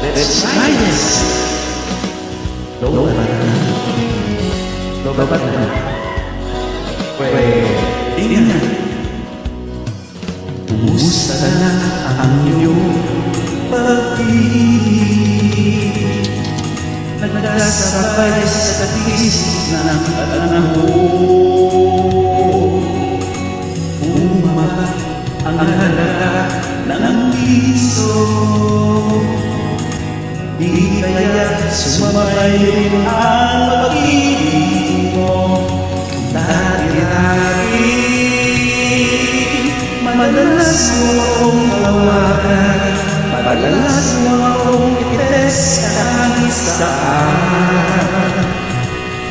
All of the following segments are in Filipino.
Let's try this. Lobat na. Pwede na. Kumusta na ang iyong pag-ibig? Nagkasabay sa tiis ng panahon. Umaba ang halaga ng piso. Di kaya sumabay rin ang pag-ibig mo. Dati-dati madalas mo akong tawagan, madalas mo akong i-text kahit saan.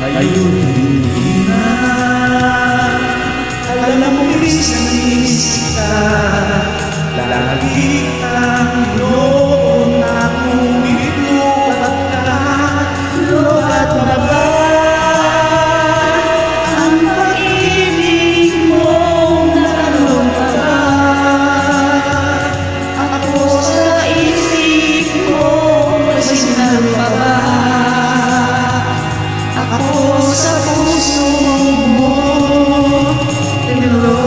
Ngayon hindi na, alam mo miss na miss kita. Lagi kang noon akong binuhat ka. Lubat na ba ang pag-ibig mo? Natanong ka ba? Ako sa isip mo, masinal pa ba? Ako sa puso mo. Hello,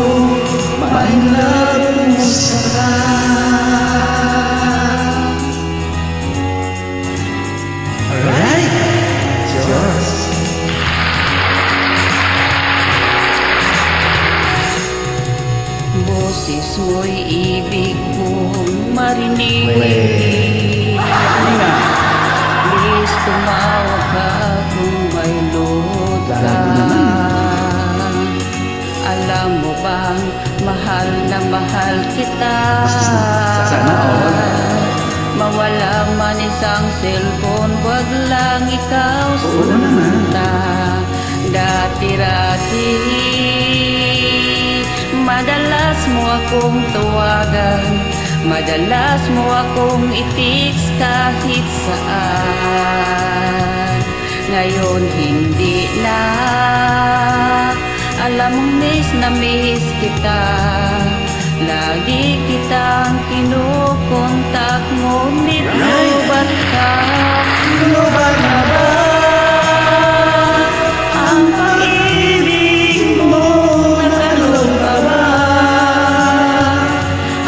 my love, kumusta ka? Alright, it's yours. Boses mo'y ibig kong marinig. Please tumawag ka kung may load ka. Alam mo bang mahal na mahal kita? Sana all. Mawala man isang cellphone, wag lang ikaw sunta. Dati-dati madalas mo akong tawagan, madalas mo akong i-text kahit saan. Ngayon hindi na, alam mong miss na miss kita. Lagi kitang kinukontak, ngunit lubat ka. Lubat na ba ang pag-ibig mo? Natanong ka ba?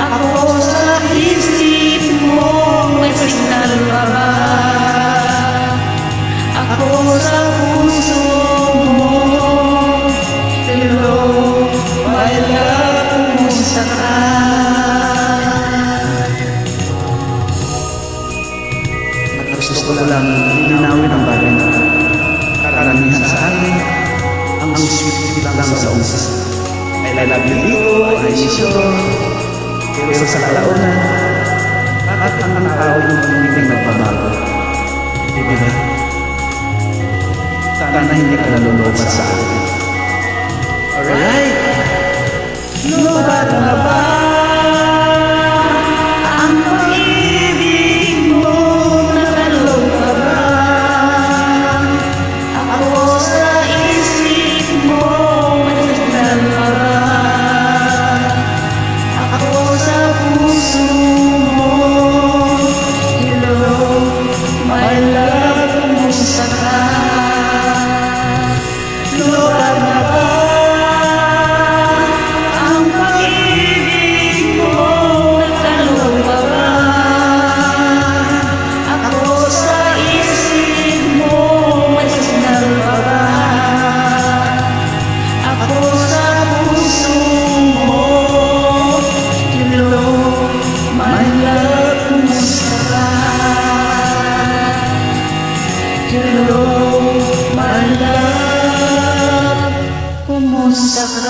Ako sa isip mo, may signal pa ba? Ako sa puso mo. Hello, my love, kumusta ka? Gusto ko lang linawin ang bagay na karamihan sa akin ang sweet lang sa umpisa. I love you dito, I miss you doon. Pero sa kalaunan, bakit ang tao yung hindi nagbabago? Di ba? Sana hindi ka nalulubat sa akin. Alright! Lubat na ba ang pag-ibig mo? Natanong ka ba? Ako sa isip mo, may signal pa ba? Ako sa puso mo. Hello, my love, kumusta ka? Lubat na ba Ang pag-ibig mo, natanong pa ba? Ako sa isip mo, may signal pa ba? Ako sa puso mo. Hello, my love, kumusta ka? Hello, my love, kumusta ka?